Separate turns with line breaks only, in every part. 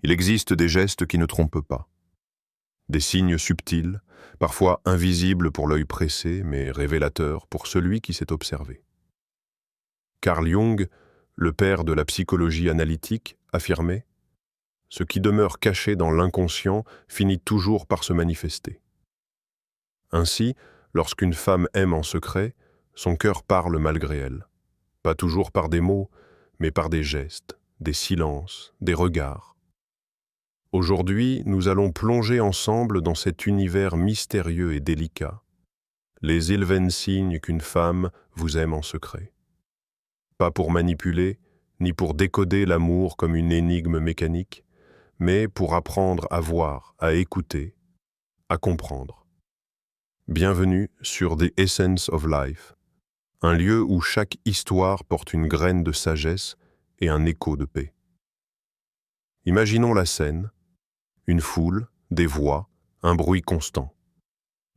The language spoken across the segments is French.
Il existe des gestes qui ne trompent pas, des signes subtils, parfois invisibles pour l'œil pressé, mais révélateurs pour celui qui s'est observé. Carl Jung, le père de la psychologie analytique, affirmait « Ce qui demeure caché dans l'inconscient finit toujours par se manifester ». Ainsi, lorsqu'une femme aime en secret, son cœur parle malgré elle, pas toujours par des mots, mais par des gestes, des silences, des regards. Aujourd'hui, nous allons plonger ensemble dans cet univers mystérieux et délicat, les 11 signes qu'une femme vous aime en secret. Pas pour manipuler, ni pour décoder l'amour comme une énigme mécanique, mais pour apprendre à voir, à écouter, à comprendre. Bienvenue sur The Essence of Life, un lieu où chaque histoire porte une graine de sagesse et un écho de paix. Imaginons la scène, une foule, des voix, un bruit constant.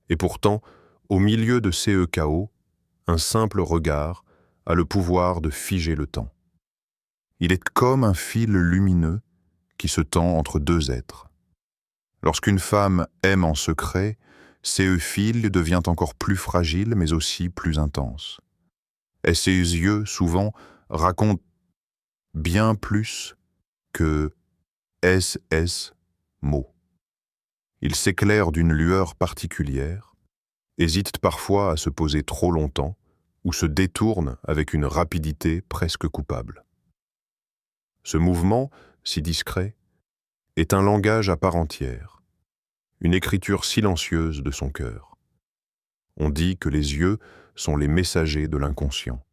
Et pourtant, au milieu de ces chaos, un simple regard a le pouvoir de figer le temps. Il est comme un fil lumineux qui se tend entre deux êtres. Lorsqu'une femme aime en secret, ce fil devient encore plus fragile mais aussi plus intense. Et ses yeux, souvent, racontent bien plus que SS mots. Ils s'éclairent d'une lueur particulière, hésitent parfois à se poser trop longtemps ou se détournent avec une rapidité presque coupable. Ce mouvement, si discret, est un langage à part entière, une écriture silencieuse de son cœur. On dit que les yeux sont les messagers de l'inconscient.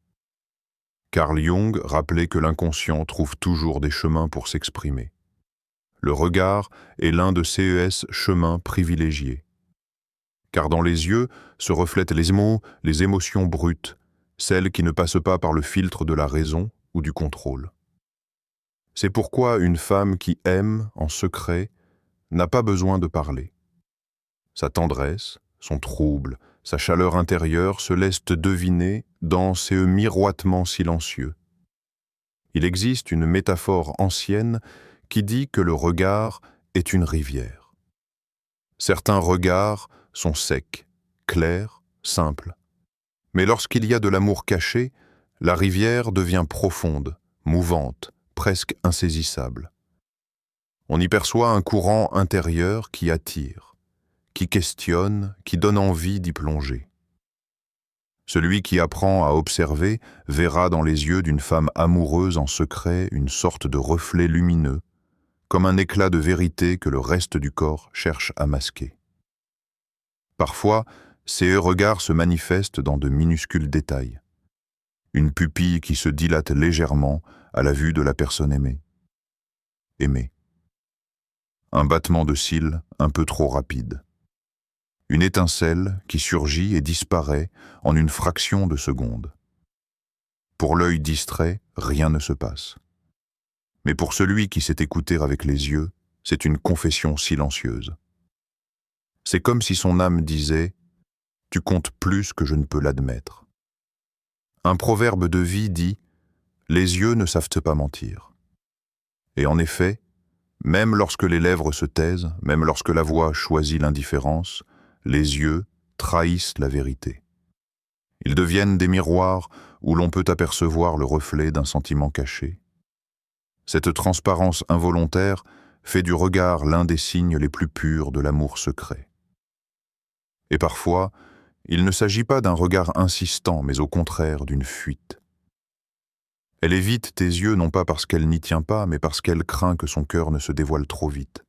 Carl Jung rappelait que l'inconscient trouve toujours des chemins pour s'exprimer. Le regard est l'un de ces chemins privilégiés. Car dans les yeux se reflètent les mots, les émotions brutes, celles qui ne passent pas par le filtre de la raison ou du contrôle. C'est pourquoi une femme qui aime en secret n'a pas besoin de parler. Sa tendresse, son trouble, sa chaleur intérieure se laissent deviner dans ces miroitements silencieux. Il existe une métaphore ancienne qui dit que le regard est une rivière. Certains regards sont secs, clairs, simples. Mais lorsqu'il y a de l'amour caché, la rivière devient profonde, mouvante, presque insaisissable. On y perçoit un courant intérieur qui attire, qui questionne, qui donne envie d'y plonger. Celui qui apprend à observer verra dans les yeux d'une femme amoureuse en secret une sorte de reflet lumineux, comme un éclat de vérité que le reste du corps cherche à masquer. Parfois, ces regards se manifestent dans de minuscules détails. Une pupille qui se dilate légèrement à la vue de la personne aimée. Aimée. Un battement de cils un peu trop rapide. Une étincelle qui surgit et disparaît en une fraction de seconde. Pour l'œil distrait, rien ne se passe. Mais pour celui qui sait écouter avec les yeux, c'est une confession silencieuse. C'est comme si son âme disait « Tu comptes plus que je ne peux l'admettre ». Un proverbe de vie dit « Les yeux ne savent pas mentir ». Et en effet, même lorsque les lèvres se taisent, même lorsque la voix choisit l'indifférence, les yeux trahissent la vérité. Ils deviennent des miroirs où l'on peut apercevoir le reflet d'un sentiment caché. Cette transparence involontaire fait du regard l'un des signes les plus purs de l'amour secret. Et parfois, il ne s'agit pas d'un regard insistant, mais au contraire d'une fuite. Elle évite tes yeux non pas parce qu'elle n'y tient pas, mais parce qu'elle craint que son cœur ne se dévoile trop vite.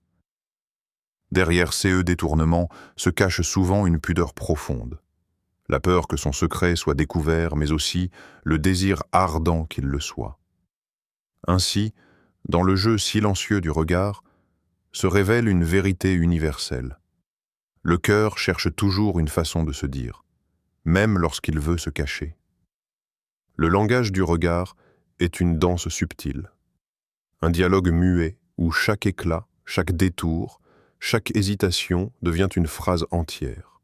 Derrière ces détournements se cache souvent une pudeur profonde. La peur que son secret soit découvert, mais aussi le désir ardent qu'il le soit. Ainsi, dans le jeu silencieux du regard, se révèle une vérité universelle. Le cœur cherche toujours une façon de se dire, même lorsqu'il veut se cacher. Le langage du regard est une danse subtile, un dialogue muet où chaque éclat, chaque détour, chaque hésitation devient une phrase entière.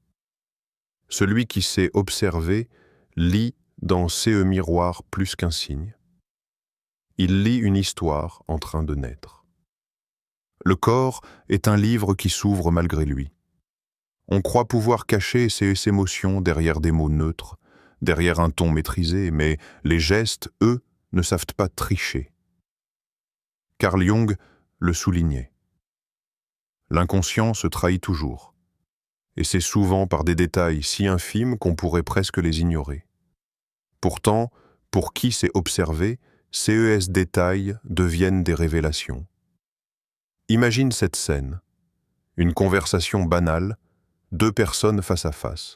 Celui qui sait observer lit dans ces miroirs plus qu'un signe. Il lit une histoire en train de naître. Le corps est un livre qui s'ouvre malgré lui. On croit pouvoir cacher ses émotions derrière des mots neutres, derrière un ton maîtrisé, mais les gestes, eux, ne savent pas tricher. Carl Jung le soulignait. L'inconscient se trahit toujours, et c'est souvent par des détails si infimes qu'on pourrait presque les ignorer. Pourtant, pour qui sait observer, ces détails deviennent des révélations. Imagine cette scène, une conversation banale, deux personnes face à face.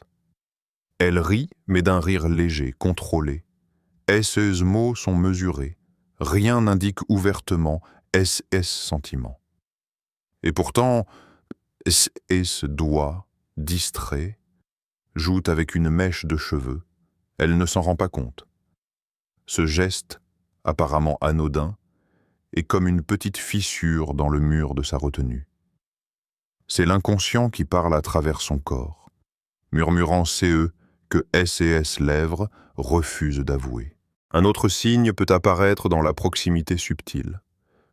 Elle rit, mais d'un rire léger, contrôlé. Ces mots sont mesurés. Rien n'indique ouvertement ce sentiment. Et pourtant, ce doigt, distrait, joue avec une mèche de cheveux. Elle ne s'en rend pas compte. Ce geste, apparemment anodin, est comme une petite fissure dans le mur de sa retenue. C'est l'inconscient qui parle à travers son corps, murmurant CE que S lèvres refusent d'avouer. Un autre signe peut apparaître dans la proximité subtile.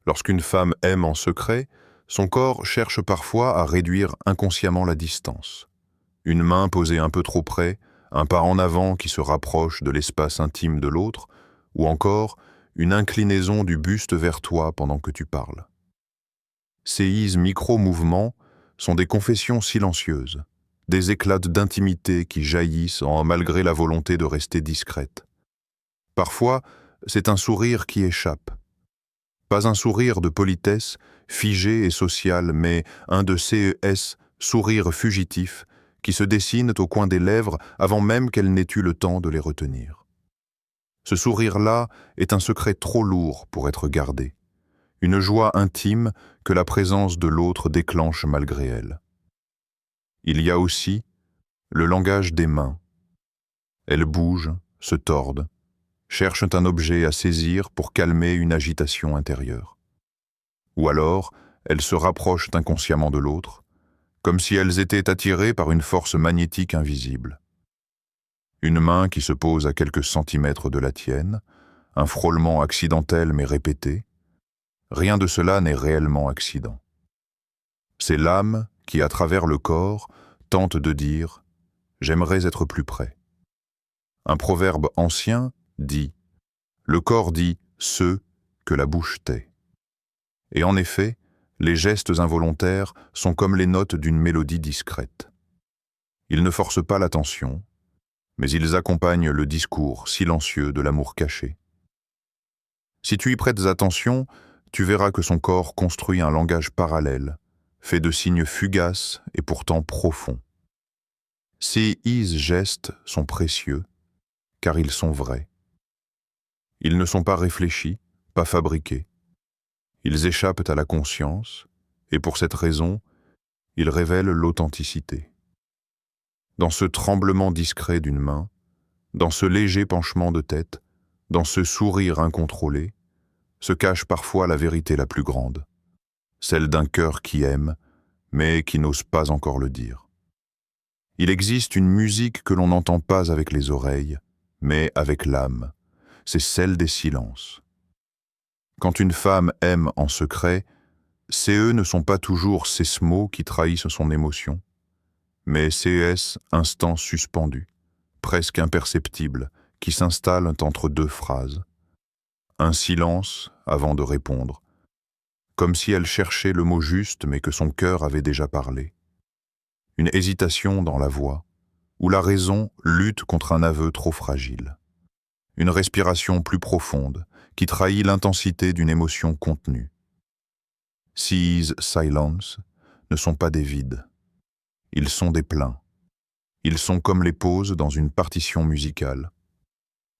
Lorsqu'une femme aime en secret, son corps cherche parfois à réduire inconsciemment la distance. Une main posée un peu trop près, un pas en avant qui se rapproche de l'espace intime de l'autre, ou encore une inclinaison du buste vers toi pendant que tu parles. Ces micro-mouvements sont des confessions silencieuses, des éclats d'intimité qui jaillissent malgré la volonté de rester discrète. Parfois, c'est un sourire qui échappe. Pas un sourire de politesse, figé et social, mais un de ces sourires fugitifs qui se dessinent au coin des lèvres avant même qu'elles n'aient eu le temps de les retenir. Ce sourire-là est un secret trop lourd pour être gardé, une joie intime que la présence de l'autre déclenche malgré elle. Il y a aussi le langage des mains. Elles bougent, se tordent, cherchent un objet à saisir pour calmer une agitation intérieure. Ou alors, elles se rapprochent inconsciemment de l'autre, comme si elles étaient attirées par une force magnétique invisible. Une main qui se pose à quelques centimètres de la tienne, un frôlement accidentel mais répété. Rien de cela n'est réellement accident. C'est l'âme qui, à travers le corps, tente de dire « j'aimerais être plus près ». Un proverbe ancien dit « le corps dit ce que la bouche tait ». Et en effet, les gestes involontaires sont comme les notes d'une mélodie discrète. Ils ne forcent pas l'attention, mais ils accompagnent le discours silencieux de l'amour caché. Si tu y prêtes attention, tu verras que son corps construit un langage parallèle, fait de signes fugaces et pourtant profonds. Ces gestes sont précieux, car ils sont vrais. Ils ne sont pas réfléchis, pas fabriqués. Ils échappent à la conscience, et pour cette raison, ils révèlent l'authenticité. Dans ce tremblement discret d'une main, dans ce léger penchement de tête, dans ce sourire incontrôlé, se cache parfois la vérité la plus grande, celle d'un cœur qui aime, mais qui n'ose pas encore le dire. Il existe une musique que l'on n'entend pas avec les oreilles, mais avec l'âme, c'est celle des silences. Quand une femme aime en secret, ces ne sont pas toujours ces mots qui trahissent son émotion, mais ces instants suspendus, presque imperceptibles, qui s'installent entre deux phrases. Un silence avant de répondre, comme si elle cherchait le mot juste mais que son cœur avait déjà parlé. Une hésitation dans la voix, où la raison lutte contre un aveu trop fragile. Une respiration plus profonde, qui trahit l'intensité d'une émotion contenue. These silences ne sont pas des vides. Ils sont des pleins. Ils sont comme les pauses dans une partition musicale.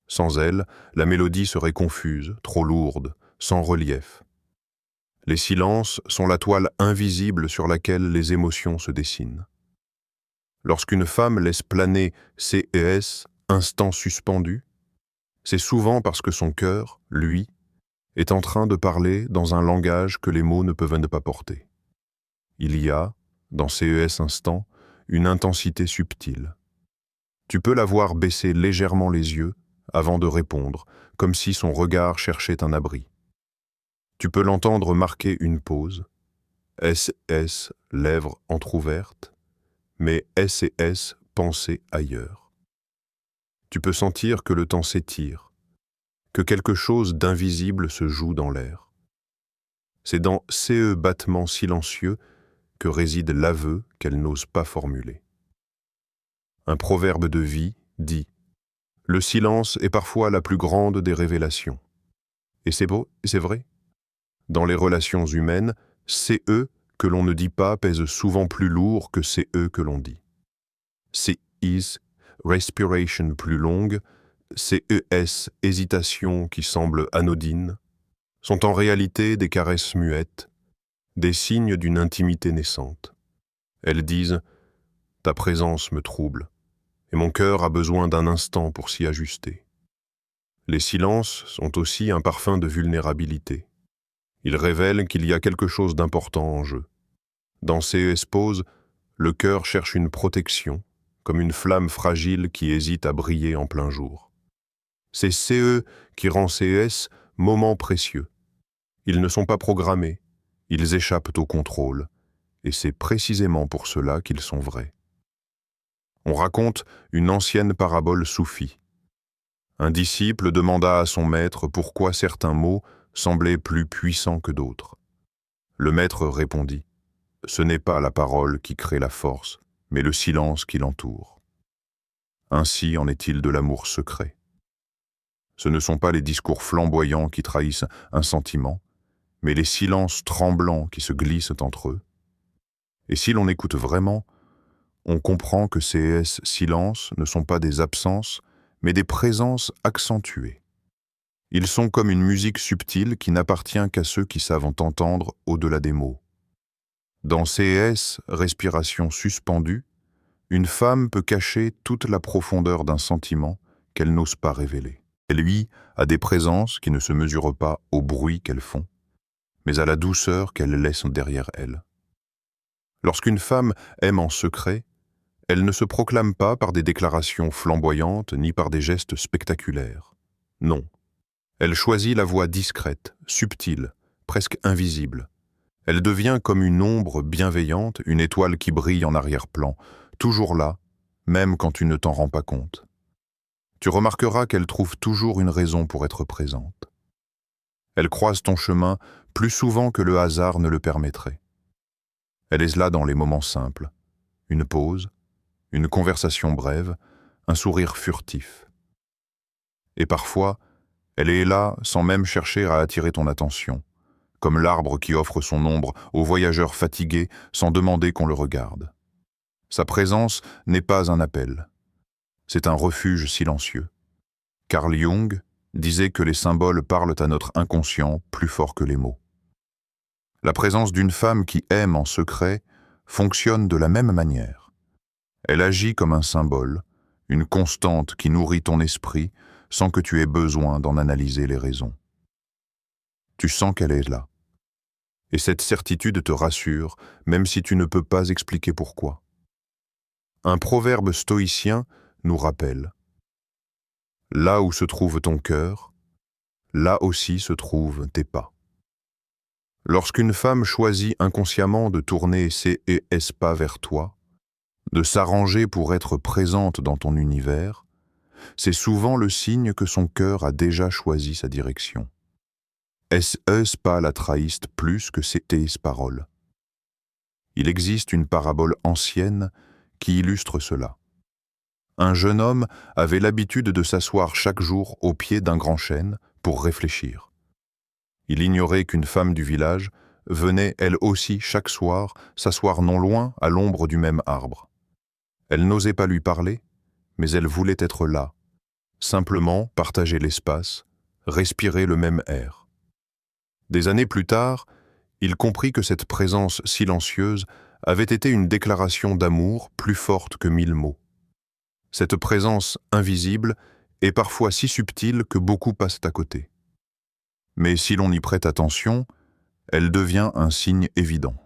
Sans elles, la mélodie serait confuse, trop lourde, sans relief. Les silences sont la toile invisible sur laquelle les émotions se dessinent. Lorsqu'une femme laisse planer ces instants suspendus, c'est souvent parce que son cœur, lui, est en train de parler dans un langage que les mots ne peuvent pas porter. Il y a, dans ces instants, une intensité subtile. Tu peux la voir baisser légèrement les yeux avant de répondre, comme si son regard cherchait un abri. Tu peux l'entendre marquer une pause, SS, lèvres entr'ouvertes, mais S et S, pensées ailleurs. Tu peux sentir que le temps s'étire, que quelque chose d'invisible se joue dans l'air. C'est dans ces battements silencieux que réside l'aveu qu'elle n'ose pas formuler. Un proverbe de vie dit « Le silence est parfois la plus grande des révélations ». Et c'est beau, c'est vrai. Dans les relations humaines, c'est eux que l'on ne dit pas pèse souvent plus lourd que c'est eux que l'on dit. C'est is, respiration plus longue, ces ES, hésitations qui semblent anodines, sont en réalité des caresses muettes, des signes d'une intimité naissante. Elles disent « Ta présence me trouble, et mon cœur a besoin d'un instant pour s'y ajuster ». Les silences sont aussi un parfum de vulnérabilité. Ils révèlent qu'il y a quelque chose d'important en jeu. Dans ces pauses, le cœur cherche une protection, comme une flamme fragile qui hésite à briller en plein jour. C'est CE qui rend CS moments précieux. Ils ne sont pas programmés, ils échappent au contrôle, et c'est précisément pour cela qu'ils sont vrais. On raconte une ancienne parabole soufie. Un disciple demanda à son maître pourquoi certains mots semblaient plus puissants que d'autres. Le maître répondit « Ce n'est pas la parole qui crée la force, mais le silence qui l'entoure. » Ainsi en est-il de l'amour secret. Ce ne sont pas les discours flamboyants qui trahissent un sentiment, mais les silences tremblants qui se glissent entre eux. Et si l'on écoute vraiment, on comprend que ces silences ne sont pas des absences, mais des présences accentuées. Ils sont comme une musique subtile qui n'appartient qu'à ceux qui savent entendre au-delà des mots. Dans CS, respiration suspendue, une femme peut cacher toute la profondeur d'un sentiment qu'elle n'ose pas révéler. Elle, lui, a des présences qui ne se mesurent pas au bruit qu'elles font, mais à la douceur qu'elles laissent derrière elle. Lorsqu'une femme aime en secret, elle ne se proclame pas par des déclarations flamboyantes ni par des gestes spectaculaires. Non. Elle choisit la voie discrète, subtile, presque invisible. Elle devient comme une ombre bienveillante, une étoile qui brille en arrière-plan, toujours là, même quand tu ne t'en rends pas compte. Tu remarqueras qu'elle trouve toujours une raison pour être présente. Elle croise ton chemin plus souvent que le hasard ne le permettrait. Elle est là dans les moments simples, une pause, une conversation brève, un sourire furtif. Et parfois, elle est là sans même chercher à attirer ton attention, comme l'arbre qui offre son ombre aux voyageurs fatigués sans demander qu'on le regarde. Sa présence n'est pas un appel, c'est un refuge silencieux. Carl Jung disait que les symboles parlent à notre inconscient plus fort que les mots. La présence d'une femme qui aime en secret fonctionne de la même manière. Elle agit comme un symbole, une constante qui nourrit ton esprit sans que tu aies besoin d'en analyser les raisons. Tu sens qu'elle est là. Et cette certitude te rassure, même si tu ne peux pas expliquer pourquoi. Un proverbe stoïcien nous rappelle « Là où se trouve ton cœur, là aussi se trouvent tes pas. » Lorsqu'une femme choisit inconsciemment de tourner ses pas vers toi, de s'arranger pour être présente dans ton univers, c'est souvent le signe que son cœur a déjà choisi sa direction. Est-ce pas la trahisse plus que tes paroles? Il existe une parabole ancienne qui illustre cela. Un jeune homme avait l'habitude de s'asseoir chaque jour au pied d'un grand chêne pour réfléchir. Il ignorait qu'une femme du village venait elle aussi chaque soir s'asseoir non loin à l'ombre du même arbre. Elle n'osait pas lui parler, mais elle voulait être là, simplement partager l'espace, respirer le même air. Des années plus tard, il comprit que cette présence silencieuse avait été une déclaration d'amour plus forte que 1000 mots. Cette présence invisible est parfois si subtile que beaucoup passent à côté. Mais si l'on y prête attention, elle devient un signe évident.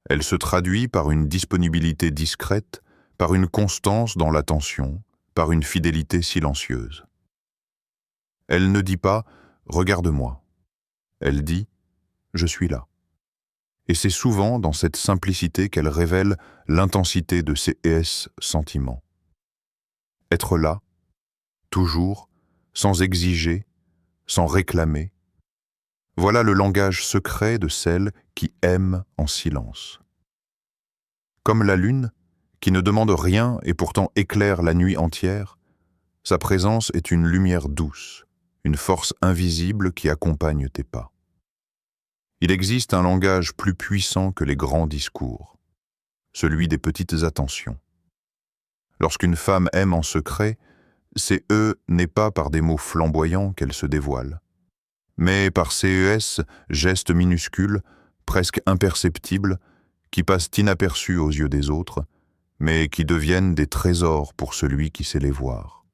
Elle se traduit par une disponibilité discrète, par une constance dans l'attention, par une fidélité silencieuse. Elle ne dit pas « regarde-moi ». Elle dit « je suis là ». Et c'est souvent dans cette simplicité qu'elle révèle l'intensité de ses sentiments. Être là, toujours, sans exiger, sans réclamer, voilà le langage secret de celle qui aime en silence. Comme la lune, qui ne demande rien et pourtant éclaire la nuit entière, sa présence est une lumière douce, une force invisible qui accompagne tes pas. Il existe un langage plus puissant que les grands discours, celui des petites attentions. Lorsqu'une femme aime en secret, c'est n'est pas par des mots flamboyants qu'elle se dévoile, mais par gestes minuscules, presque imperceptibles, qui passent inaperçus aux yeux des autres, mais qui deviennent des trésors pour celui qui sait les voir.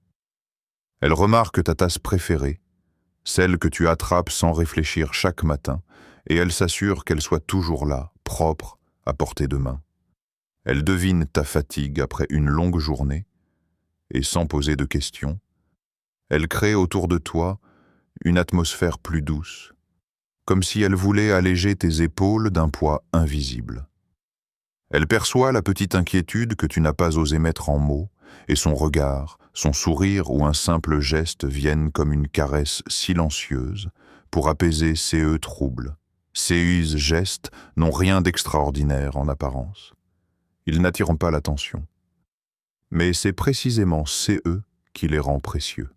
Elle remarque ta tasse préférée, celle que tu attrapes sans réfléchir chaque matin, et elle s'assure qu'elle soit toujours là, propre, à portée de main. Elle devine ta fatigue après une longue journée, et sans poser de questions, elle crée autour de toi une atmosphère plus douce, comme si elle voulait alléger tes épaules d'un poids invisible. Elle perçoit la petite inquiétude que tu n'as pas osé mettre en mots, et son regard, son sourire ou un simple geste viennent comme une caresse silencieuse pour apaiser ces troubles. Ces gestes n'ont rien d'extraordinaire en apparence. Ils n'attirent pas l'attention. Mais c'est précisément ces qui les rend précieux.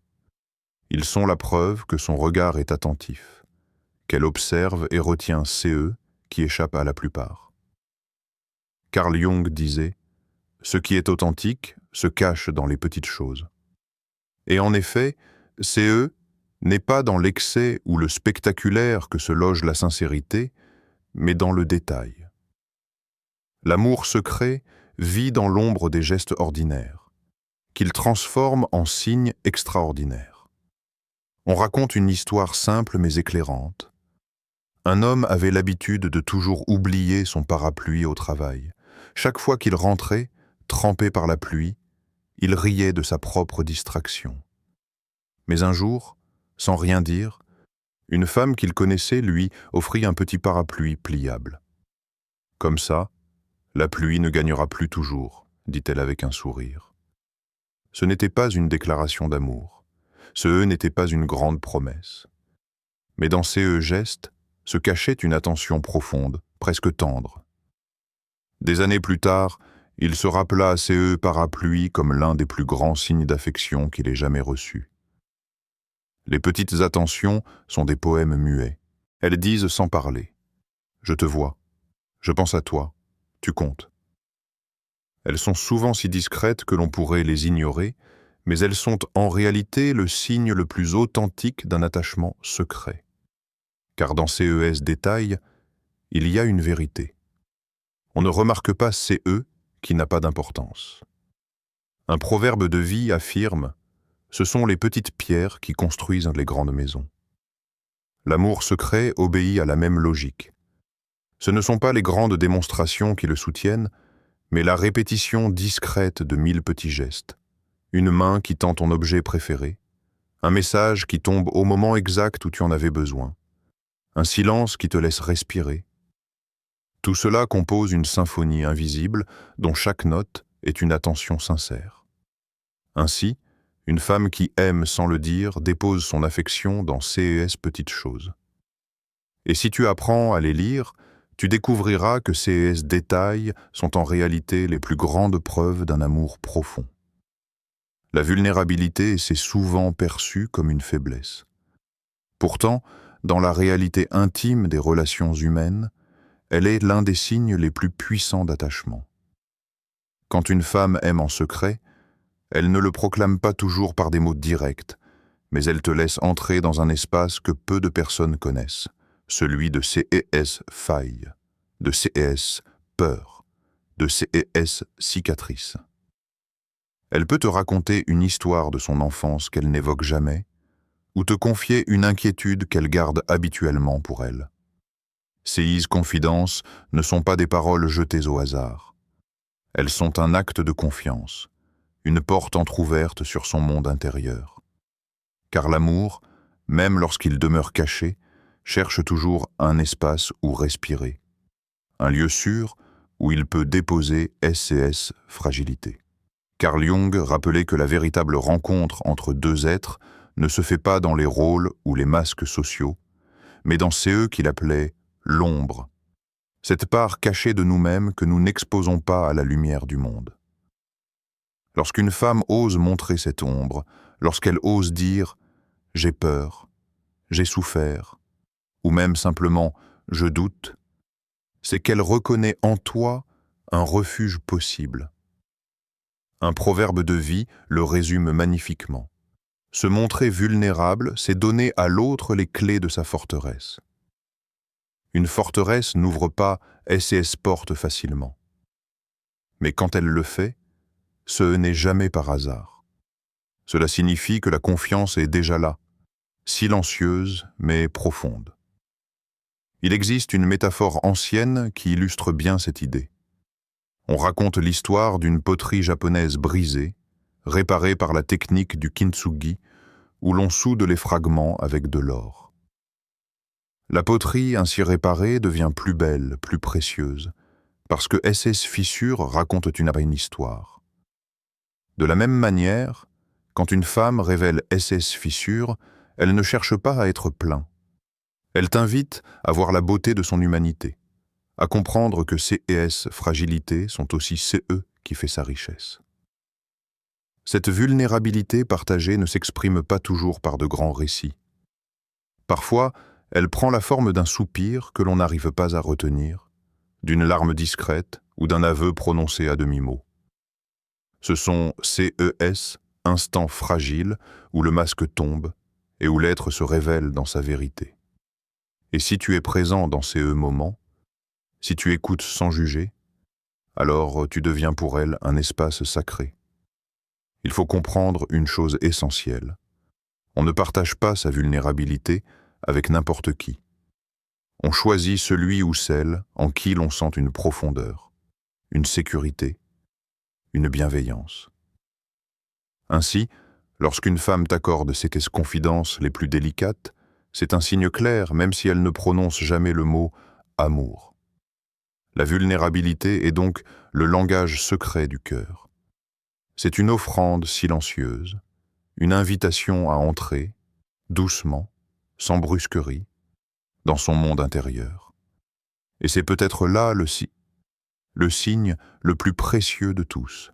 Ils sont la preuve que son regard est attentif, qu'elle observe et retient ces qui échappent à la plupart. Carl Jung disait « Ce qui est authentique se cache dans les petites choses ». Et en effet, ces n'est pas dans l'excès ou le spectaculaire que se loge la sincérité, mais dans le détail. L'amour secret vit dans l'ombre des gestes ordinaires, qu'il transforme en signes extraordinaires. On raconte une histoire simple mais éclairante. Un homme avait l'habitude de toujours oublier son parapluie au travail. Chaque fois qu'il rentrait, trempé par la pluie, il riait de sa propre distraction. Mais un jour, sans rien dire, une femme qu'il connaissait lui offrit un petit parapluie pliable. Comme ça, la pluie ne gagnera plus toujours, dit-elle avec un sourire. Ce n'était pas une déclaration d'amour. Ce n'était pas une grande promesse. Mais dans ces gestes se cachait une attention profonde, presque tendre. Des années plus tard, il se rappela ces parapluies comme l'un des plus grands signes d'affection qu'il ait jamais reçus. Les petites attentions sont des poèmes muets. Elles disent sans parler. Je te vois, je pense à toi, tu comptes. Elles sont souvent si discrètes que l'on pourrait les ignorer, mais elles sont en réalité le signe le plus authentique d'un attachement secret. Car dans ces détails, il y a une vérité. On ne remarque pas ces qui n'a pas d'importance. Un proverbe de vie affirme « Ce sont les petites pierres qui construisent les grandes maisons ». L'amour secret obéit à la même logique. Ce ne sont pas les grandes démonstrations qui le soutiennent, mais la répétition discrète de 1000 petits gestes. Une main qui tend ton objet préféré, un message qui tombe au moment exact où tu en avais besoin, un silence qui te laisse respirer. Tout cela compose une symphonie invisible dont chaque note est une attention sincère. Ainsi, une femme qui aime sans le dire dépose son affection dans ces petites choses. Et si tu apprends à les lire, tu découvriras que ces détails sont en réalité les plus grandes preuves d'un amour profond. La vulnérabilité s'est souvent perçue comme une faiblesse. Pourtant, dans la réalité intime des relations humaines, elle est l'un des signes les plus puissants d'attachement. Quand une femme aime en secret, elle ne le proclame pas toujours par des mots directs, mais elle te laisse entrer dans un espace que peu de personnes connaissent, celui de faille, de peur, de cicatrice. Elle peut te raconter une histoire de son enfance qu'elle n'évoque jamais, ou te confier une inquiétude qu'elle garde habituellement pour elle. Ces confidences ne sont pas des paroles jetées au hasard. Elles sont un acte de confiance, une porte entr'ouverte sur son monde intérieur. Car l'amour, même lorsqu'il demeure caché, cherche toujours un espace où respirer. un lieu sûr où il peut déposer SCS fragilité. Carl Jung rappelait que la véritable rencontre entre deux êtres ne se fait pas dans les rôles ou les masques sociaux, mais dans CE qu'il appelait l'ombre, cette part cachée de nous-mêmes que nous n'exposons pas à la lumière du monde. Lorsqu'une femme ose montrer cette ombre, lorsqu'elle ose dire « j'ai peur »,« j'ai souffert », ou même simplement « je doute », c'est qu'elle reconnaît en toi un refuge possible. Un proverbe de vie le résume magnifiquement. Se montrer vulnérable, c'est donner à l'autre les clés de sa forteresse. Une forteresse n'ouvre pas SCS porte facilement. Mais quand elle le fait, ce n'est jamais par hasard. Cela signifie que la confiance est déjà là, silencieuse mais profonde. Il existe une métaphore ancienne qui illustre bien cette idée. On raconte l'histoire d'une poterie japonaise brisée, réparée par la technique du kintsugi, où l'on soude les fragments avec de l'or. La poterie ainsi réparée devient plus belle, plus précieuse, parce que SS fissures racontent une histoire. De la même manière, quand une femme révèle SS fissures, elle ne cherche pas à être plein. Elle t'invite à voir la beauté de son humanité, à comprendre que CES fragilité sont aussi CE qui fait sa richesse. Cette vulnérabilité partagée ne s'exprime pas toujours par de grands récits. Parfois, elle prend la forme d'un soupir que l'on n'arrive pas à retenir, d'une larme discrète ou d'un aveu prononcé à demi-mot. Ce sont CES, instants fragiles, où le masque tombe et où l'être se révèle dans sa vérité. Et si tu es présent dans ces moments, si tu écoutes sans juger, alors tu deviens pour elle un espace sacré. Il faut comprendre une chose essentielle. On ne partage pas sa vulnérabilité avec n'importe qui. On choisit celui ou celle en qui l'on sent une profondeur, une sécurité, une bienveillance. Ainsi, lorsqu'une femme t'accorde ses confidences les plus délicates, c'est un signe clair, même si elle ne prononce jamais le mot « amour ». La vulnérabilité est donc le langage secret du cœur. C'est une offrande silencieuse, une invitation à entrer, doucement, sans brusquerie, dans son monde intérieur. Et c'est peut-être là le signe le plus précieux de tous.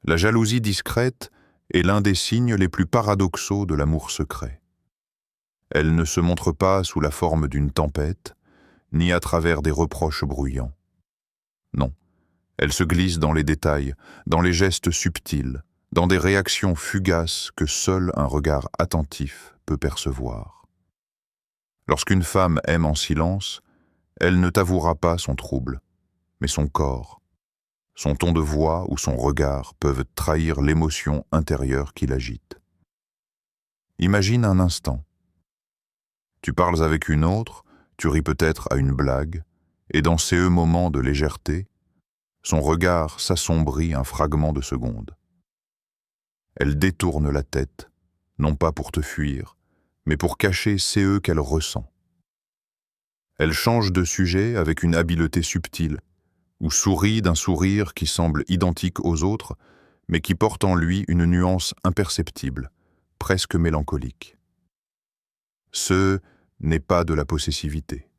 La jalousie discrète est l'un des signes les plus paradoxaux de l'amour secret. Elle ne se montre pas sous la forme d'une tempête, ni à travers des reproches bruyants. Non, elle se glisse dans les détails, dans les gestes subtils, dans des réactions fugaces que seul un regard attentif peut percevoir. Lorsqu'une femme aime en silence, elle ne t'avouera pas son trouble, mais son corps. Son ton de voix ou son regard peuvent trahir l'émotion intérieure qui l'agite. Imagine un instant. Tu parles avec une autre, tu ris peut-être à une blague, et dans ces moments de légèreté, son regard s'assombrit un fragment de seconde. Elle détourne la tête, non pas pour te fuir, mais pour cacher CE qu'elle ressent. Elle change de sujet avec une habileté subtile, ou sourit d'un sourire qui semble identique aux autres, mais qui porte en lui une nuance imperceptible, presque mélancolique. Ce n'est pas de la possessivité.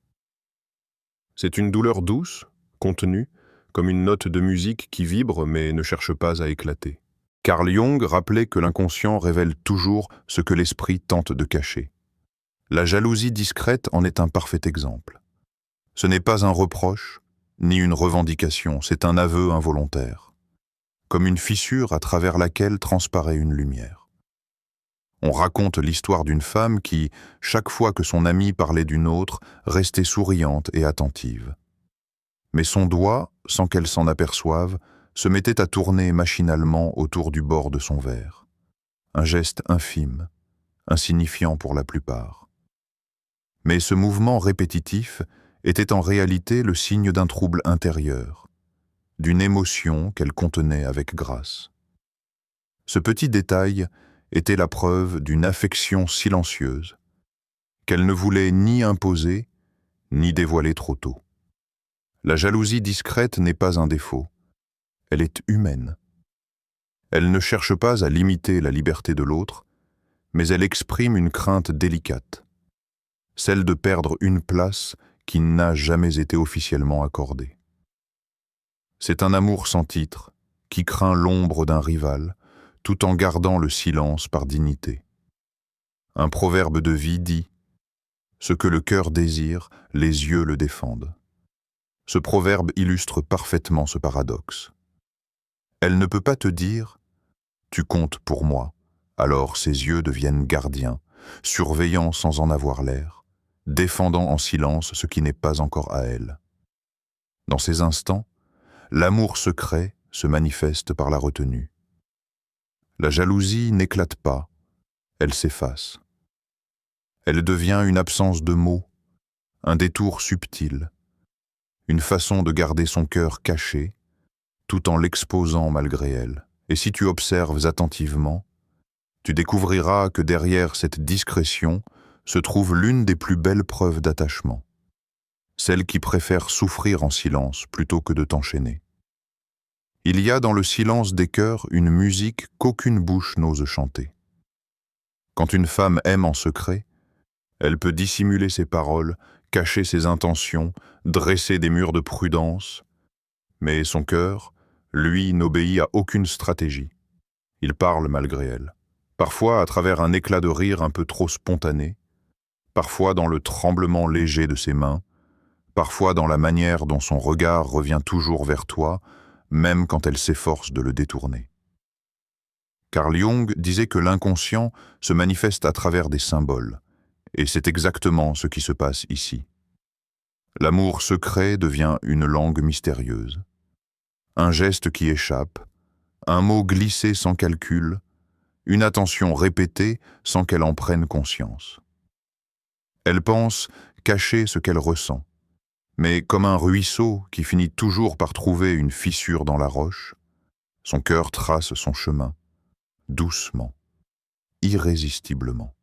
C'est une douleur douce, contenue, comme une note de musique qui vibre mais ne cherche pas à éclater. Carl Jung rappelait que l'inconscient révèle toujours ce que l'esprit tente de cacher. La jalousie discrète en est un parfait exemple. Ce n'est pas un reproche, ni une revendication, c'est un aveu involontaire, comme une fissure à travers laquelle transparaît une lumière. On raconte l'histoire d'une femme qui, chaque fois que son amie parlait d'une autre, restait souriante et attentive. Mais son doigt, sans qu'elle s'en aperçoive, se mettait à tourner machinalement autour du bord de son verre. Un geste infime, insignifiant pour la plupart. Mais ce mouvement répétitif était en réalité le signe d'un trouble intérieur, d'une émotion qu'elle contenait avec grâce. Ce petit détail était la preuve d'une affection silencieuse, qu'elle ne voulait ni imposer, ni dévoiler trop tôt. La jalousie discrète n'est pas un défaut, elle est humaine. Elle ne cherche pas à limiter la liberté de l'autre, mais elle exprime une crainte délicate, celle de perdre une place qui n'a jamais été officiellement accordée. C'est un amour sans titre, qui craint l'ombre d'un rival, tout en gardant le silence par dignité. Un proverbe de vie dit « Ce que le cœur désire, les yeux le défendent ». Ce proverbe illustre parfaitement ce paradoxe. Elle ne peut pas te dire « Tu comptes pour moi », alors ses yeux deviennent gardiens, surveillant sans en avoir l'air, défendant en silence ce qui n'est pas encore à elle. Dans ces instants, l'amour secret se manifeste par la retenue. La jalousie n'éclate pas, elle s'efface. Elle devient une absence de mots, un détour subtil, une façon de garder son cœur caché, tout en l'exposant malgré elle. Et si tu observes attentivement, tu découvriras que derrière cette discrétion se trouve l'une des plus belles preuves d'attachement, celle qui préfère souffrir en silence plutôt que de t'enchaîner. Il y a dans le silence des cœurs une musique qu'aucune bouche n'ose chanter. Quand une femme aime en secret, elle peut dissimuler ses paroles, cacher ses intentions, dresser des murs de prudence, mais son cœur, lui, n'obéit à aucune stratégie. Il parle malgré elle, parfois à travers un éclat de rire un peu trop spontané, parfois dans le tremblement léger de ses mains, parfois dans la manière dont son regard revient toujours vers toi, même quand elle s'efforce de le détourner. Carl Jung disait que l'inconscient se manifeste à travers des symboles, et c'est exactement ce qui se passe ici. L'amour secret devient une langue mystérieuse. Un geste qui échappe, un mot glissé sans calcul, une attention répétée sans qu'elle en prenne conscience. Elle pense cacher ce qu'elle ressent, mais comme un ruisseau qui finit toujours par trouver une fissure dans la roche, son cœur trace son chemin, doucement, irrésistiblement.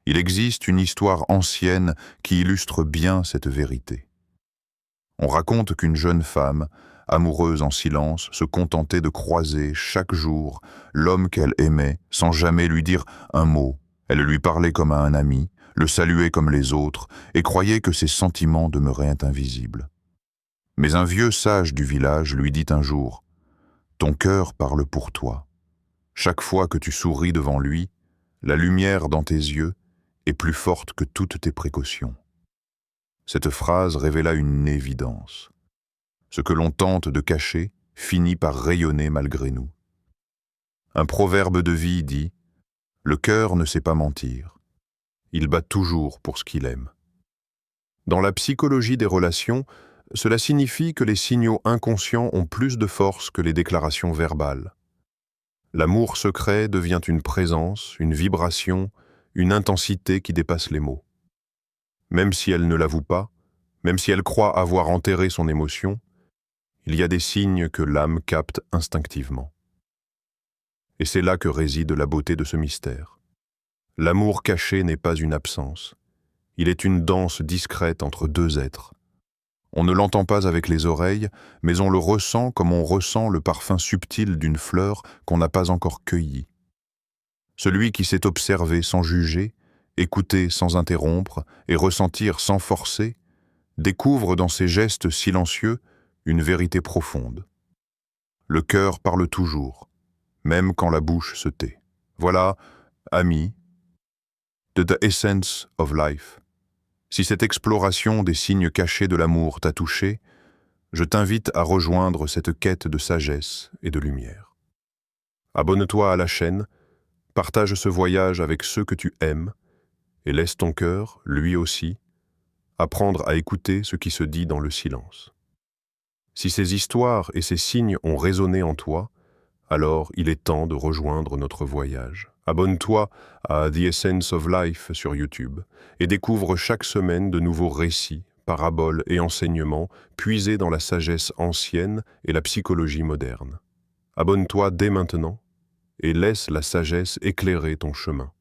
Il existe une histoire ancienne qui illustre bien cette vérité. On raconte qu'une jeune femme, amoureuse en silence, se contentait de croiser chaque jour l'homme qu'elle aimait sans jamais lui dire un mot. Elle lui parlait comme à un ami, le saluait comme les autres et croyait que ses sentiments demeuraient invisibles. Mais un vieux sage du village lui dit un jour « Ton cœur parle pour toi. Chaque fois que tu souris devant lui, la lumière dans tes yeux est plus forte que toutes tes précautions. » Cette phrase révéla une évidence. Ce que l'on tente de cacher finit par rayonner malgré nous. Un proverbe de vie dit « Le cœur ne sait pas mentir. Il bat toujours pour ce qu'il aime. » Dans la psychologie des relations, cela signifie que les signaux inconscients ont plus de force que les déclarations verbales. L'amour secret devient une présence, une vibration, une intensité qui dépasse les mots. Même si elle ne l'avoue pas, même si elle croit avoir enterré son émotion, il y a des signes que l'âme capte instinctivement. Et c'est là que réside la beauté de ce mystère. L'amour caché n'est pas une absence. Il est une danse discrète entre deux êtres. On ne l'entend pas avec les oreilles, mais on le ressent comme on ressent le parfum subtil d'une fleur qu'on n'a pas encore cueillie. Celui qui sait observer sans juger, écouter sans interrompre et ressentir sans forcer, découvre dans ses gestes silencieux une vérité profonde. Le cœur parle toujours, même quand la bouche se tait. Voilà, ami, The Essence of Life. Si cette exploration des signes cachés de l'amour t'a touché, je t'invite à rejoindre cette quête de sagesse et de lumière. Abonne-toi à la chaîne, partage ce voyage avec ceux que tu aimes et laisse ton cœur, lui aussi, apprendre à écouter ce qui se dit dans le silence. Si ces histoires et ces signes ont résonné en toi, alors il est temps de rejoindre notre voyage. Abonne-toi à The Essence of Life sur YouTube et découvre chaque semaine de nouveaux récits, paraboles et enseignements puisés dans la sagesse ancienne et la psychologie moderne. Abonne-toi dès maintenant et laisse la sagesse éclairer ton chemin.